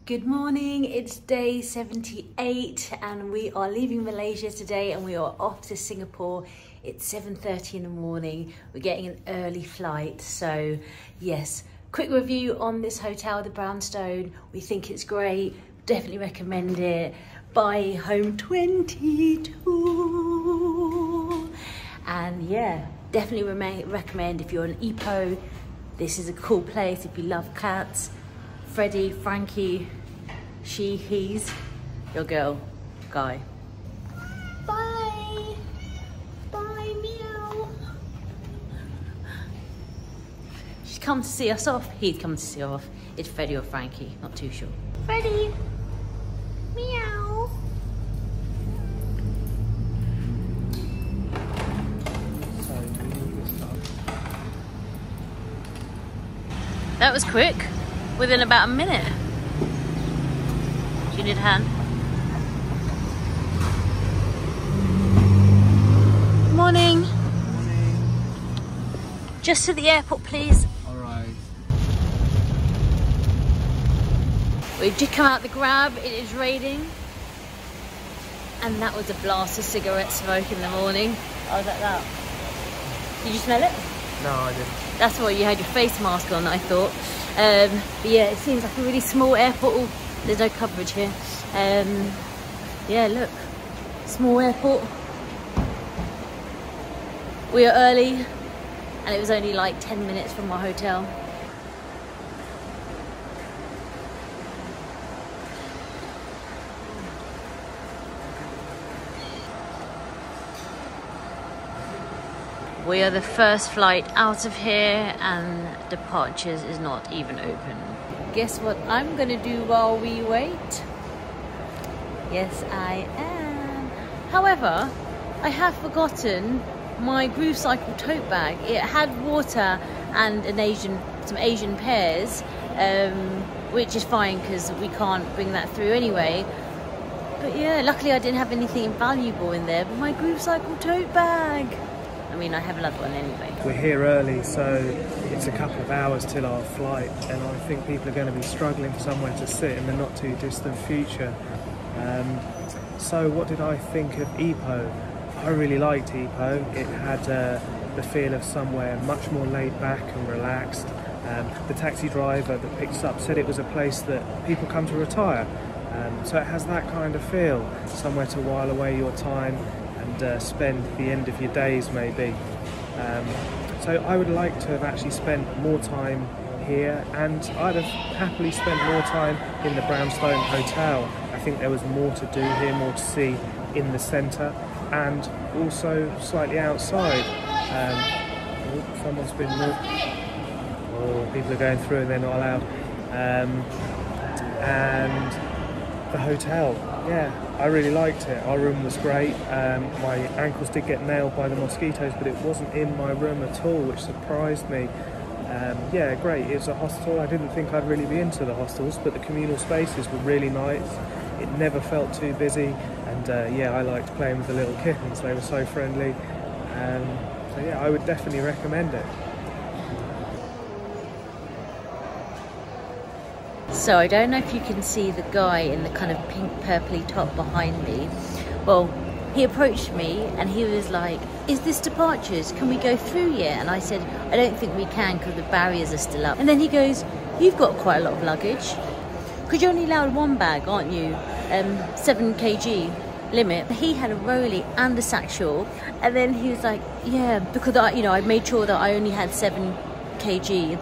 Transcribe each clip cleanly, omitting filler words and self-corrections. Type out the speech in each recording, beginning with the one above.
Good morning, it's day 78 and we are leaving Malaysia today and we are off to Singapore. It's 7:30 in the morning. We're getting an early flight. So yes, quick review on this hotel, the Brownstone. We think it's great, definitely recommend it. Buy home 22. And yeah, definitely recommend if you're in Ipoh. This is a cool place if you love cats. Freddie, Frankie, she, he's your girl, Guy. Bye. Bye, meow. She's come to see us off. He's come to see us off. It's Freddie or Frankie, not too sure. Freddie. Meow. That was quick. Within about a minute. Do you need a hand? Morning. Morning. Just to the airport, please. Alright. We've just come out the Grab. It is raining. And that was a blast of cigarette smoke in the morning. I was like that. Did you smell it? No, I didn't. That's why you had your face mask on, I thought. But yeah, it seems like a really small airport. Oh, there's no coverage here. Yeah, look, small airport. We are early and it was only like 10 minutes from our hotel. We are the first flight out of here and departures is not even open. Guess what I'm gonna do while we wait? Yes, I am. However, I have forgotten my Groove Cycle tote bag. It had water and some Asian pears, which is fine because we can't bring that through anyway. But yeah, luckily I didn't have anything valuable in there, but my Groove Cycle tote bag. I mean, I have another one anyway. We're here early, so it's a couple of hours till our flight, and I think people are going to be struggling for somewhere to sit in the not too distant future. So what did I think of Ipoh? I really liked Ipoh. It had the feel of somewhere much more laid back and relaxed. The taxi driver that picked us up said it was a place that people come to retire. So it has that kind of feel, somewhere to while away your time and spend the end of your days maybe. So I would like to have actually spent more time here, and I'd have happily spent more time in the Brownstone Hotel. I think there was more to do here, more to see in the centre and also slightly outside. Someone's been people are going through and they're not allowed. And the hotel, yeah, I really liked it. Our room was great. My ankles did get nailed by the mosquitoes, but it wasn't in my room at all, which surprised me. Yeah, great. It was a hostel. I didn't think I'd really be into the hostels, but the communal spaces were really nice. It never felt too busy, and yeah, I liked playing with the little kittens. They were so friendly. So yeah, I would definitely recommend it. So I don't know if you can see the guy in the kind of pink purpley top behind me. Well, he approached me and he was like, is this departures? Can we go through yet? And I said, I don't think we can because the barriers are still up. And then he goes, you've got quite a lot of luggage. Because you're only allowed one bag, aren't you? 7 kg limit. He had a rolly and a satchel. And then he was like, yeah, because I made sure that I only had 7 kg.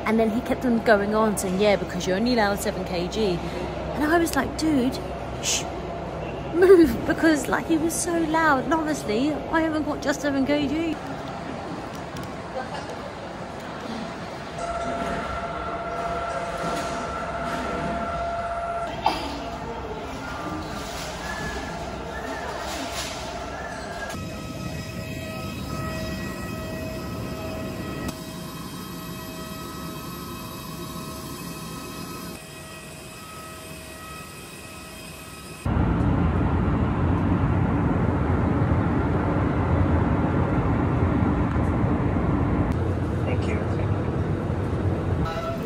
And then he kept on going on saying, yeah, because you're only allowed 7 kg. And I was like, dude, shh, move, because like he was so loud. And honestly, I haven't got just 7 kg.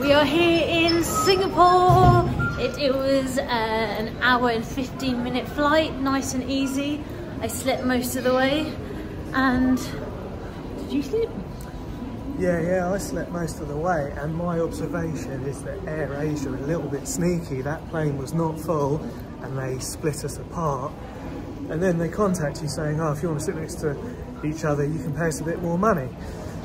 We are here in Singapore. It was an hour and 15-minute flight, nice and easy. I slept most of the way. And did you sleep? Yeah, I slept most of the way, and my observation is that AirAsia are a little bit sneaky. That plane was not full and they split us apart, and then they contact you saying, oh, if you want to sit next to each other you can pay us a bit more money.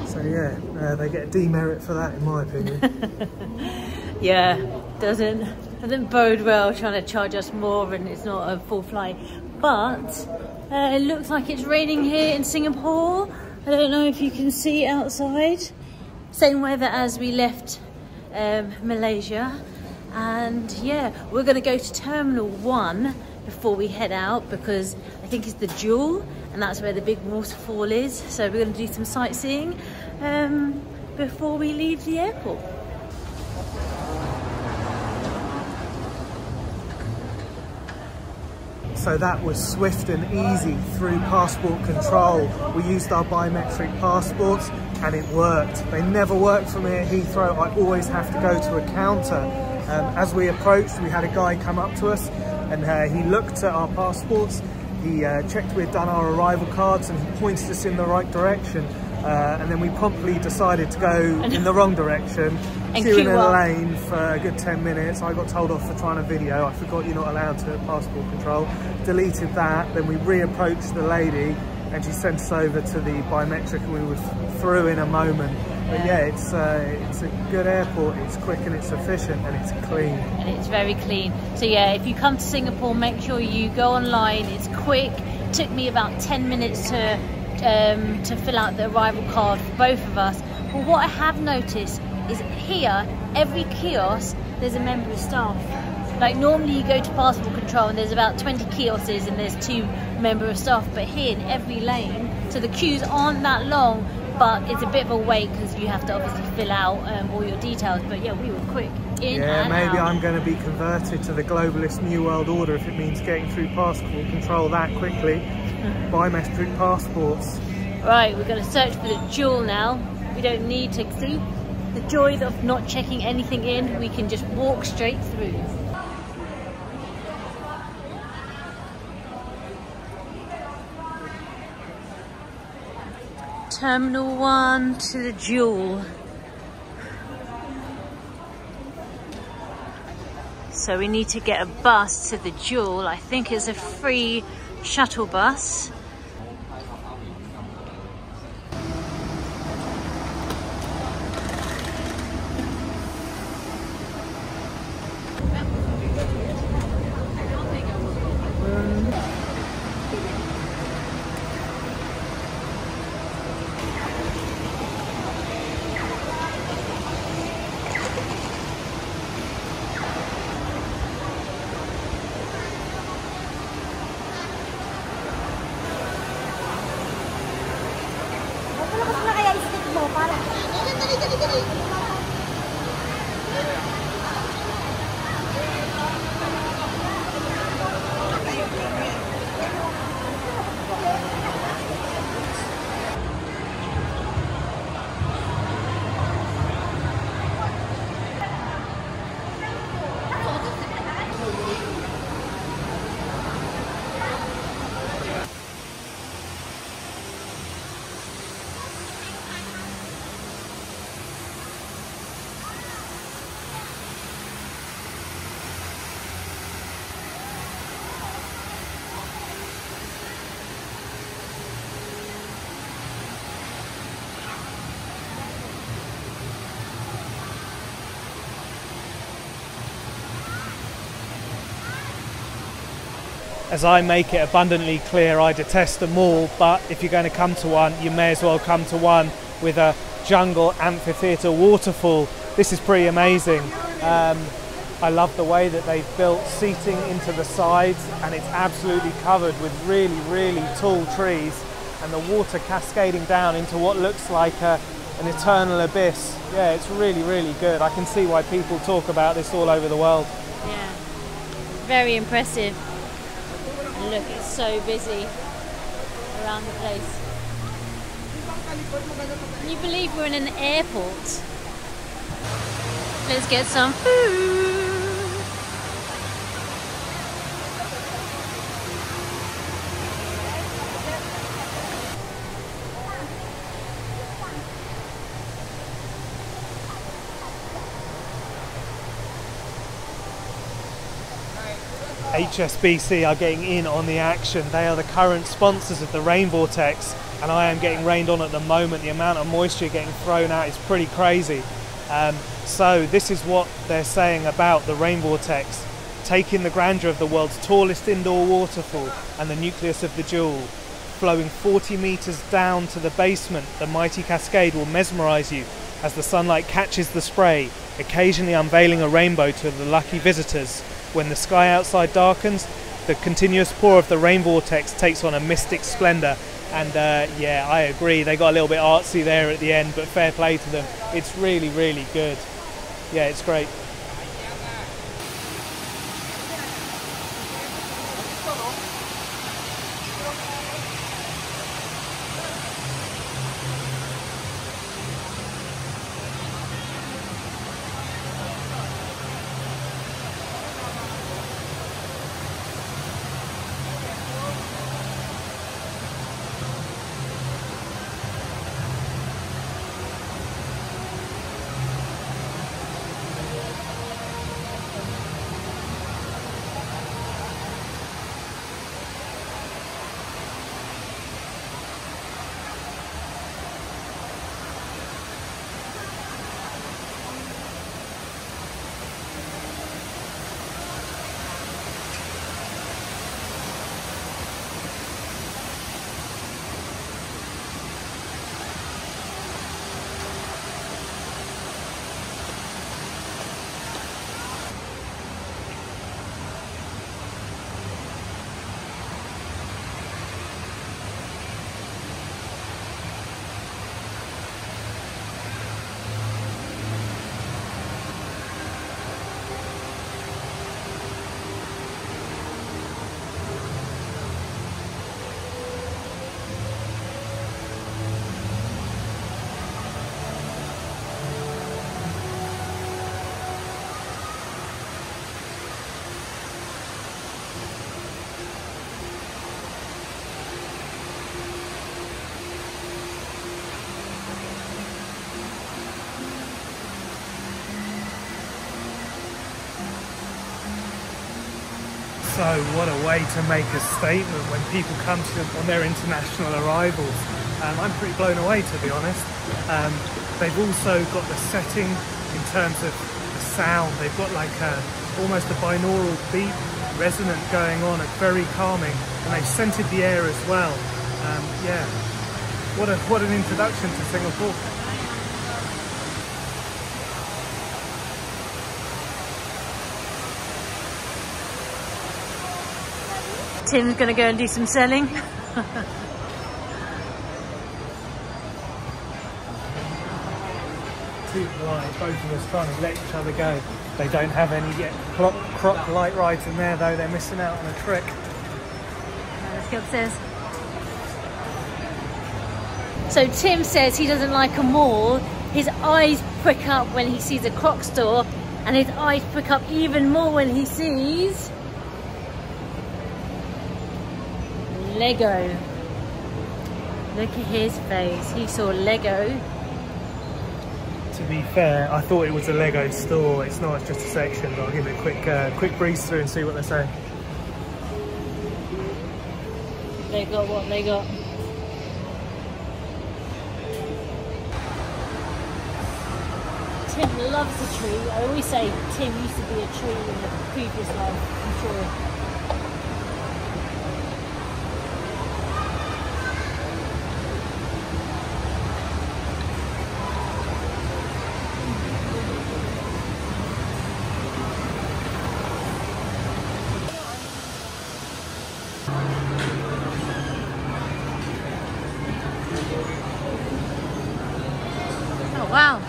So yeah, they get a demerit for that in my opinion. Yeah, doesn't bode well trying to charge us more and it's not a full flight. But it looks like it's raining here in Singapore. I don't know if you can see outside. Same weather as we left Malaysia. And yeah, we're going to go to Terminal 1 before we head out, because I think it's the Jewel and that's where the big waterfall is. So we're going to do some sightseeing before we leave the airport. So that was swift and easy through passport control. We used our biometric passports and it worked. They never work for me at Heathrow. I always have to go to a counter. As we approached, we had a guy come up to us and he looked at our passports. He checked we'd done our arrival cards and he pointed us in the right direction. And then we promptly decided to go in the wrong direction, queue in a lane for a good 10 minutes. I got told off for trying to video. I forgot you're not allowed to at passport control. Deleted that, then we reapproached the lady and she sent us over to the biometric and we were through in a moment. But yeah, it's a good airport, it's quick and it's efficient and it's clean. And it's very clean. So yeah, if you come to Singapore, make sure you go online. It's quick. It took me about 10 minutes to fill out the arrival card for both of us. But what I have noticed is here, every kiosk, there's a member of staff. Like normally you go to passport control and there's about 20 kiosks and there's 2 member of staff, but here in every lane, so the queues aren't that long, but it's a bit of a wait because you have to obviously fill out all your details. But yeah, we were quick. Yeah, maybe I'm going to be converted to the globalist New World Order if it means getting through passport control that quickly. Biometric passports. Right, we're going to search for the Jewel now. We don't need to see the joy of not checking anything in. We can just walk straight through. Terminal 1 to the Jewel. So we need to get a bus to the Jewel. I think it's a free shuttle bus. As I make it abundantly clear, I detest them all, but if you're going to come to one, you may as well come to one with a jungle amphitheatre waterfall. This is pretty amazing. I love the way that they've built seating into the sides, and it's absolutely covered with really, really tall trees, and the water cascading down into what looks like an eternal abyss. Yeah, it's really, really good. I can see why people talk about this all over the world. Yeah, very impressive. Look, it's so busy around the place. Can you believe we're in an airport? Let's get some food. HSBC are getting in on the action. They are the current sponsors of the rain vortex, and I am getting rained on at the moment. The amount of moisture getting thrown out is pretty crazy. So this is what they're saying about the rain vortex. Taking the grandeur of the world's tallest indoor waterfall and the nucleus of the Jewel, flowing 40 meters down to the basement, the mighty cascade will mesmerize you as the sunlight catches the spray, occasionally unveiling a rainbow to the lucky visitors. When the sky outside darkens, the continuous pour of the rain vortex takes on a mystic splendor. And yeah, I agree, they got a little bit artsy there at the end, but fair play to them. It's really, really good. Yeah, it's great. So what a way to make a statement when people come to on their international arrivals. I'm pretty blown away, to be honest. They've also got the setting in terms of the sound. They've got like almost a binaural beat resonant going on, it's very calming, and they've scented the air as well. Yeah, what an introduction to Singapore. Tim's going to go and do some selling. Too polite, both of us trying to let each other go. They don't have any yet. Croc light rides in there though, they're missing out on a trick. Let's go upstairs. So Tim says he doesn't like them all. His eyes prick up when he sees a Croc store, and his eyes prick up even more when he sees Lego. Look at his face. He saw Lego. To be fair, I thought it was a Lego store. It's not, it's just a section, but I'll give it a quick breeze through and see what they're saying. They got what they got. Tim loves the tree. I always say Tim used to be a tree in the previous life, I'm sure. Wow.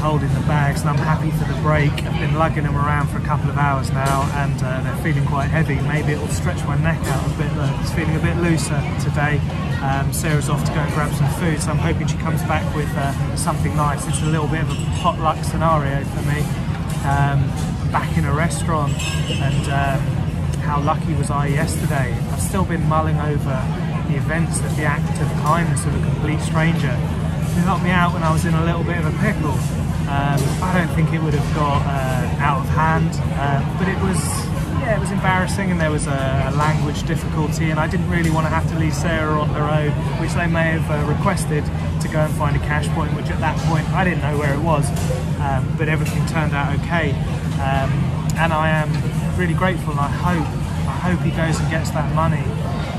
holding the bags, and I'm happy for the break. I've been lugging them around for a couple of hours now, and they're feeling quite heavy. Maybe it'll stretch my neck out a bit. It's feeling a bit looser today. Sarah's off to go and grab some food, so I'm hoping she comes back with something nice. It's a little bit of a potluck scenario for me. Back in a restaurant, and how lucky was I yesterday. I've still been mulling over the events of the act of kindness of a complete stranger who helped me out when I was in a little bit of a pickle. I don't think it would have got out of hand, but it was embarrassing, and there was a language difficulty, and I didn't really want to have to leave Sarah on her own, which they may have requested to go and find a cash point, which at that point I didn't know where it was, but everything turned out okay, and I am really grateful, and I hope he goes and gets that money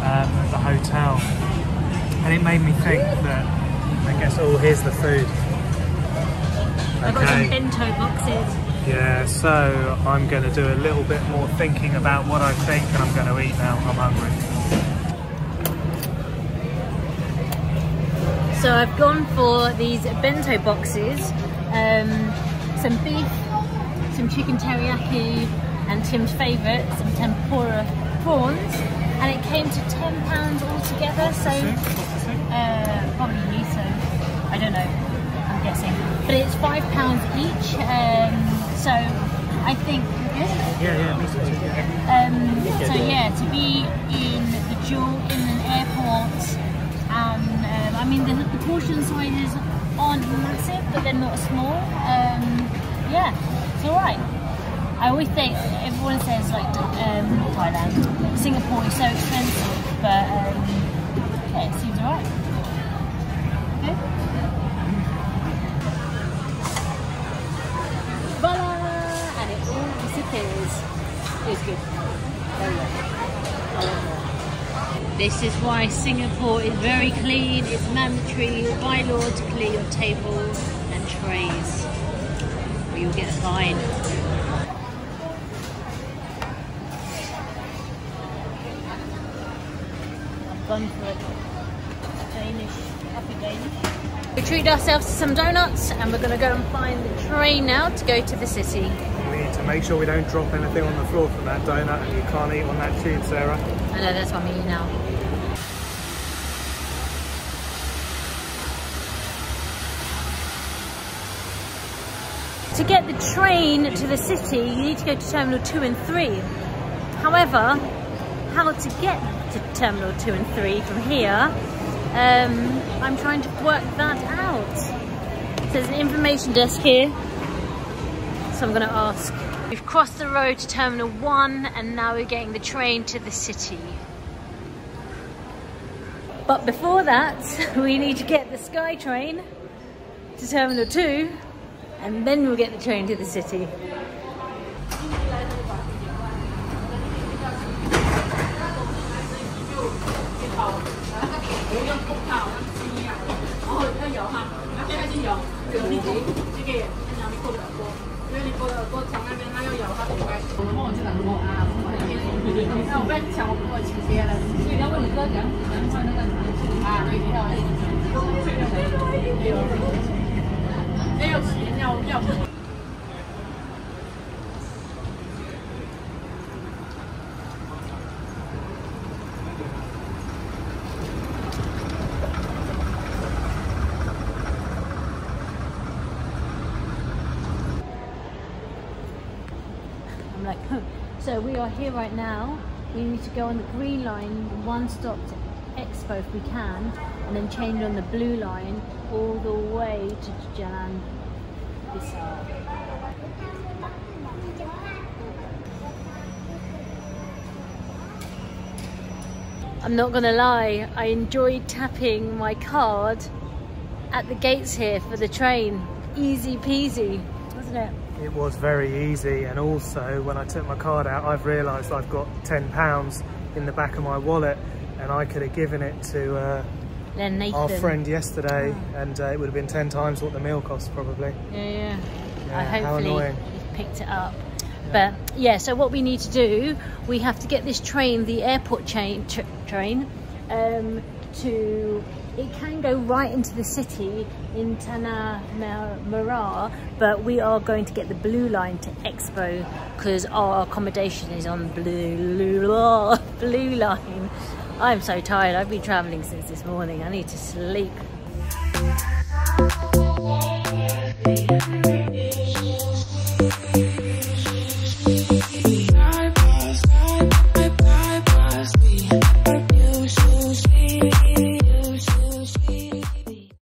at the hotel. And it made me think that, I guess, oh, here's the food. I've got some bento boxes. Yeah, so I'm going to do a little bit more thinking about what I think, and I'm going to eat now. I'm hungry. So I've gone for these bento boxes, some beef, some chicken teriyaki, and Tim's favourite, some tempura prawns, and it came to £10 altogether. So probably miso, I don't know, I'm guessing, but it's £5 each. So I think Yeah, miso. so yeah, to be in the Jewel in an airport, and I mean the portion sizes aren't massive, but they're not small. Yeah, it's all right. I always think, everyone says like Thailand, Singapore is so expensive, but yeah, it seems alright. Okay. Voila! And it all disappears. It's good. Very good. I love that. This is why Singapore is very clean. It's mandatory by law to clear your tables and trays, or you'll get a fine. Gone for it. Danish, happy Danish. We treated ourselves to some donuts, and we're going to go and find the train now to go to the city. We need to make sure we don't drop anything on the floor from that donut, and you can't eat on that tube, Sarah. I know, that's what I'm eating now. To get the train to the city, you need to go to Terminal 2 and 3. However, how to get to Terminal 2 and 3 from here, I'm trying to work that out. So there's an information desk here, so I'm going to ask. We've crossed the road to Terminal 1, and now we're getting the train to the city. But before that, we need to get the Sky train to Terminal 2, and then we'll get the train to the city. I'm like, so we are here right now. We need to go on the green line, one stop to Expo if we can, and then change on the blue line all the way to Jalan Besar. I'm not gonna lie, I enjoyed tapping my card at the gates here for the train. Easy peasy, wasn't it? It was very easy, and also when I took my card out, I've realised I've got £10 in the back of my wallet, and I could have given it to our friend yesterday, and it would have been 10 times what the meal cost probably. Yeah. How annoying. You've picked it up. Yeah. But yeah, so what we need to do, we have to get this train, the airport train, to, it can go right into the city in Tanah Merah, but we are going to get the blue line to Expo because our accommodation is on blue line. I'm so tired. I've been traveling since this morning. I need to sleep.